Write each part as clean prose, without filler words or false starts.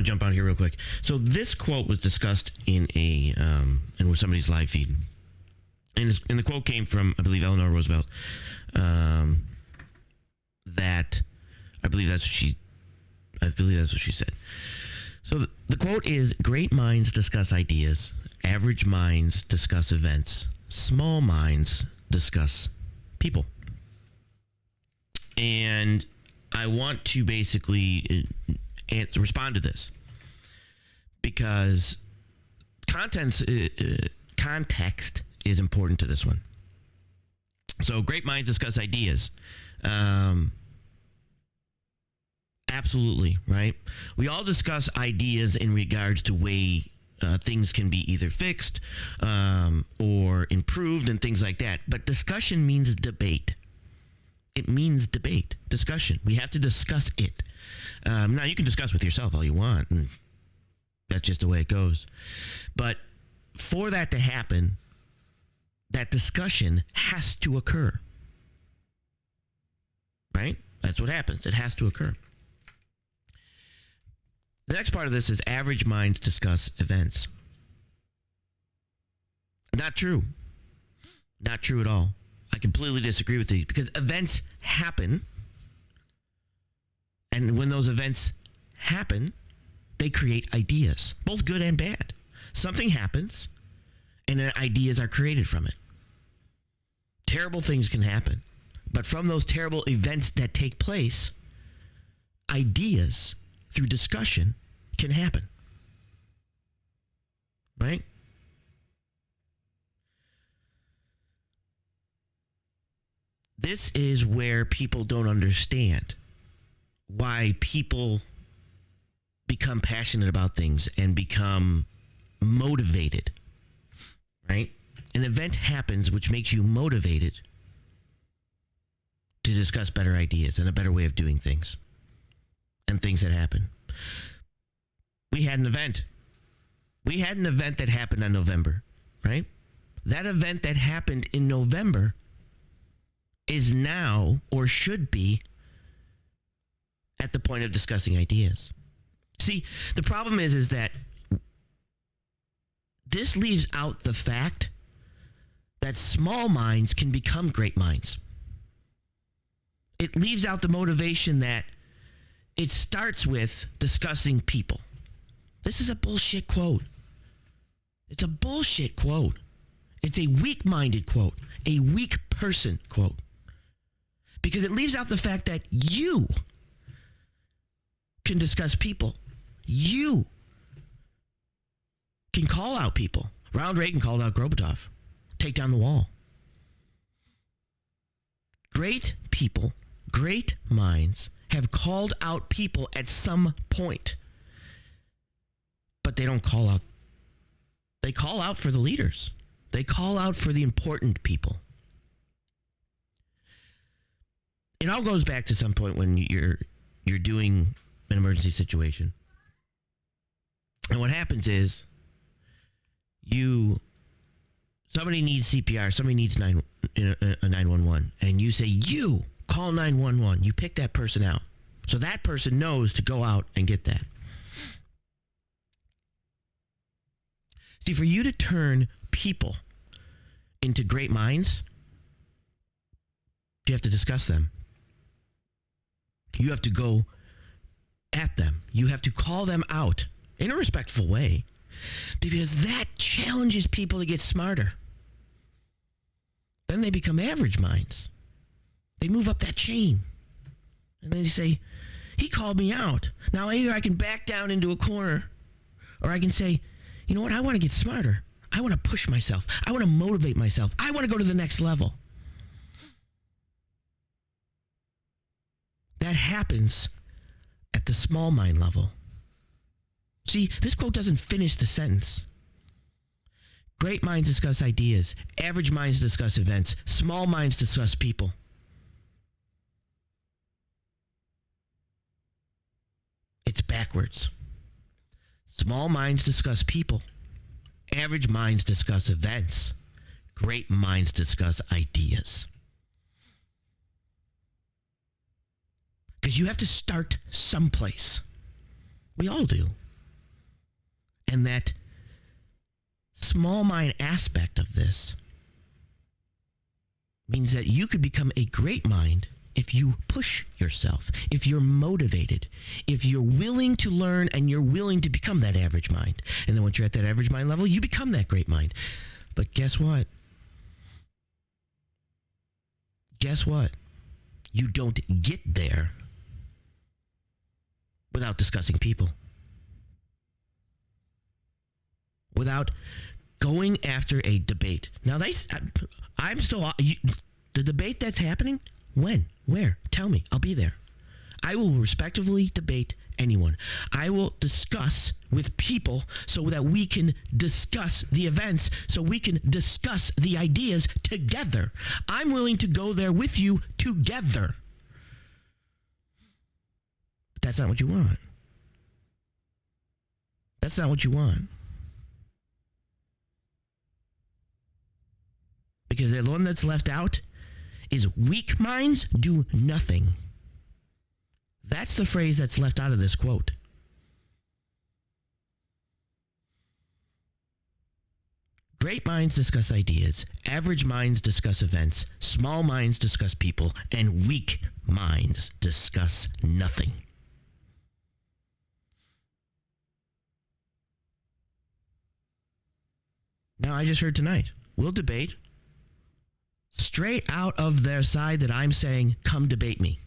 want to jump out here real quick. So this quote was discussed in with somebody's live feed, and the quote came from, I believe, Eleanor Roosevelt. That I believe that's what she said. So the quote is: "Great minds discuss ideas. Average minds discuss events. Small minds discuss people." And I want to basically respond to this because context is important to this one. So great minds discuss ideas. Absolutely, right? We all discuss ideas in regards to way things can be either fixed or improved and things like that. But discussion means debate. It means debate, discussion. We have to discuss it. Now, you can discuss with yourself all you want, and that's just the way it goes. But for that to happen, that discussion has to occur. Right? That's what happens. It has to occur. The next part of this is average minds discuss events. Not true. Not true at all. I completely disagree with these because events happen. And when those events happen, they create ideas, both good and bad. Something happens and then ideas are created from it. Terrible things can happen. But from those terrible events that take place, ideas through discussion can happen. Right? This is where people don't understand why people become passionate about things and become motivated. Right? An event happens which makes you motivated to discuss better ideas and a better way of doing things and things that happen. We had an event. We had an event that happened in November, right? That event that happened in November is now, or should be, at the point of discussing ideas. See, the problem is that this leaves out the fact that small minds can become great minds. It leaves out the motivation that it starts with discussing people. This is a bullshit quote. It's a bullshit quote. It's a weak-minded quote, a weak person quote. Because it leaves out the fact that you can discuss people. You can call out people. Ronald Reagan called out Gorbachev. Take down the wall. Great people, great minds have called out people at some point. But they don't call out. They call out for the leaders. They call out for the important people. It all goes back to some point when you're doing an emergency situation. And what happens is somebody needs CPR, somebody needs a 911, and you say, you call 911. You pick that person out. So that person knows to go out and get that. See, for you to turn people into great minds, you have to discuss them. You have to go at them. You have to call them out in a respectful way, because that challenges people to get smarter. Then they become average minds. They move up that chain. And then they say, he called me out. Now either I can back down into a corner, or I can say, you know what, I want to get smarter. I want to push myself. I want to motivate myself. I want to go to the next level. That happens at the small mind level. See, this quote doesn't finish the sentence. Great minds discuss ideas. Average minds discuss events. Small minds discuss people. It's backwards. Small minds discuss people. Average minds discuss events. Great minds discuss ideas. Because you have to start someplace. We all do. And that small mind aspect of this means that you could become a great mind if you push yourself, if you're motivated, if you're willing to learn and you're willing to become that average mind. And then once you're at that average mind level, you become that great mind. But guess what? Guess what? You don't get there without discussing people. Without going after a debate. Now, I'm still... the debate that's happening? When? Where? Tell me. I'll be there. I will respectively debate anyone. I will discuss with people so that we can discuss the events, so we can discuss the ideas together. I'm willing to go there with you together. But that's not what you want. That's not what you want. Because the one that's left out is weak minds do nothing. That's the phrase that's left out of this quote. Great minds discuss ideas, average minds discuss events, small minds discuss people, and weak minds discuss nothing. Now, I just heard tonight, we'll debate. Straight out of their side that I'm saying, come debate me.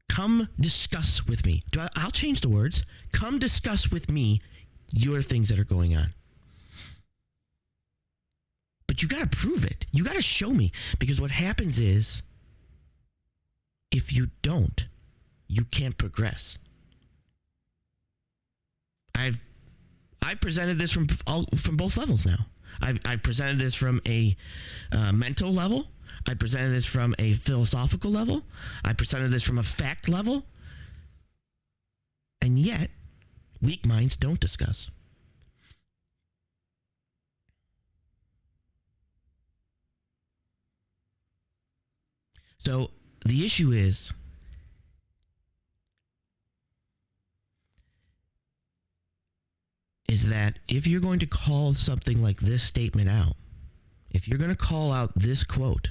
Come discuss with me. I'll change the words. Come discuss with me your things that are going on. But you got to prove it. You got to show me. Because what happens is, if you don't, you can't progress. I've presented this from both levels now. I've presented this from a mental level. I presented this from a philosophical level. I presented this from a fact level. And yet, weak minds don't discuss. So the issue is, that if you're going to call something like this statement out, if you're going to call out this quote,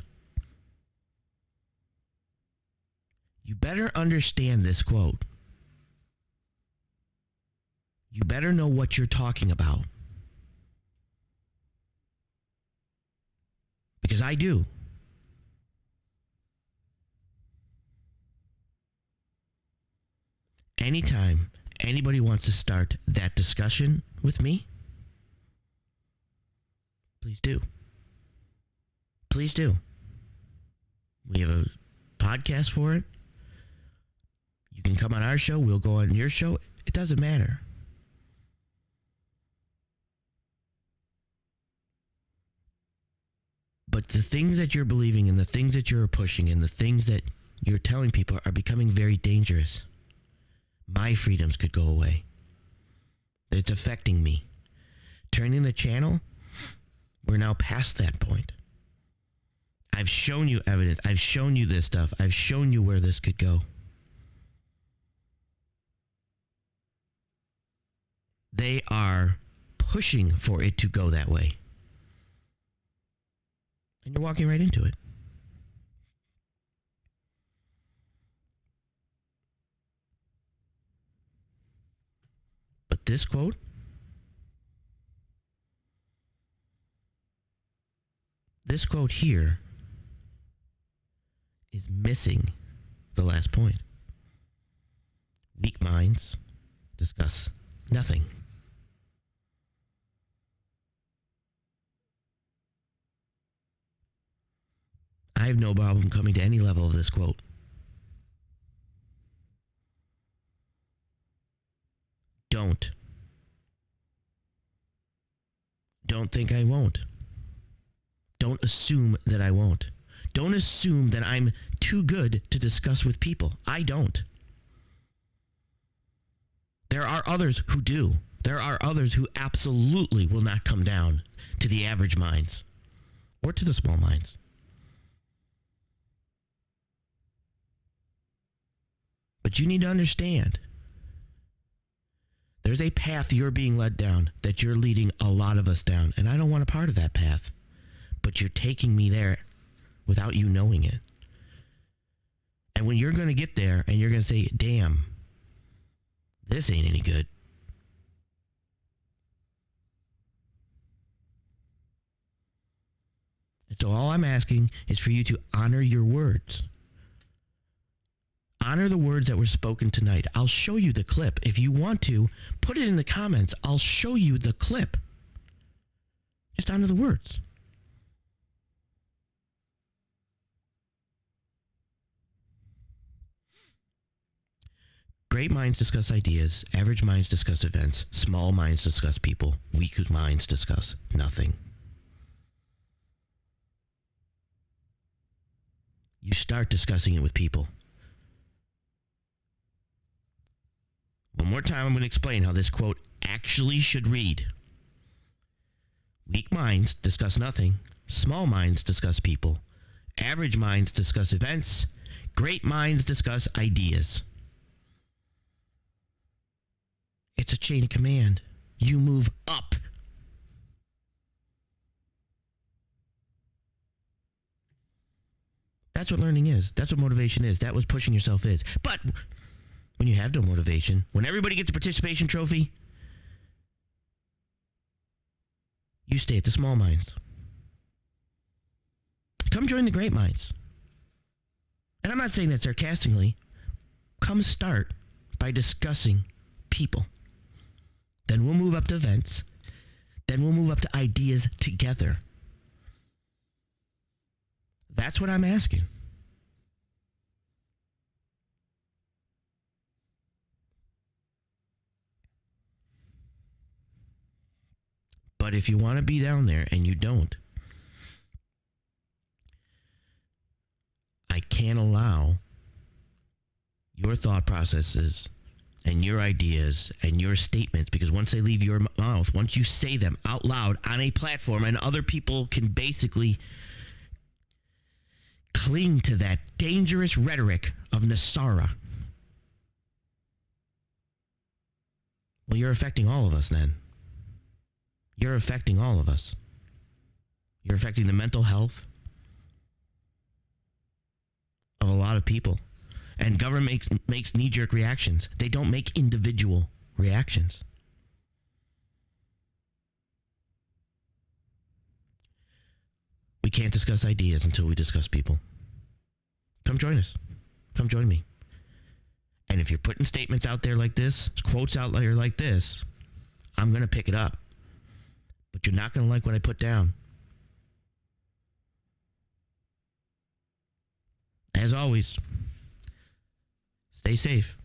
you better understand this quote. You better know what you're talking about. Because I do. Anytime anybody wants to start that discussion with me, please do. Please do. We have a podcast for it. You can come on our show. We'll go on your show. It doesn't matter. But the things that you're believing and the things that you're pushing and the things that you're telling people are becoming very dangerous. My freedoms could go away. It's affecting me. Turning the channel, we're now past that point. I've shown you evidence. I've shown you this stuff. I've shown you where this could go. They are pushing for it to go that way. And you're walking right into it. But this quote, here is missing the last point. Weak minds discuss nothing. I have no problem coming to any level of this quote. Don't think I won't. Don't assume that I won't. Don't assume that I'm too good to discuss with people. I don't. There are others who do. There are others who absolutely will not come down to the average minds or to the small minds. But you need to understand There's a path you're being led down that you're leading a lot of us down. And I don't want a part of that path. But you're taking me there without you knowing it. And when you're going to get there and you're going to say, damn, this ain't any good. And so all I'm asking is for you to honor your words. Honor the words that were spoken tonight. I'll show you the clip. If you want to, put it in the comments. I'll show you the clip. Just honor the words. Great minds discuss ideas. Average minds discuss events. Small minds discuss people. Weak minds discuss nothing. You start discussing it with people. One more time, I'm going to explain how this quote actually should read. Weak minds discuss nothing. Small minds discuss people. Average minds discuss events. Great minds discuss ideas. It's a chain of command. You move up. That's what learning is. That's what motivation is. That's what pushing yourself is. But when you have no motivation, when everybody gets a participation trophy, you stay at the small minds. Come join the great minds. And I'm not saying that sarcastically. Come start by discussing people. Then we'll move up to events. Then we'll move up to ideas together. That's what I'm asking. But if you want to be down there and you don't, I can't allow your thought processes and your ideas and your statements, because once they leave your mouth, once you say them out loud on a platform and other people can basically cling to that dangerous rhetoric of Nasara, well, you're affecting all of us then. You're affecting all of us. You're affecting the mental health of a lot of people. And government makes knee-jerk reactions. They don't make individual reactions. We can't discuss ideas until we discuss people. Come join us. Come join me. And if you're putting statements out there like this, quotes out there like this, I'm going to pick it up. But you're not going to like what I put down. As always, stay safe.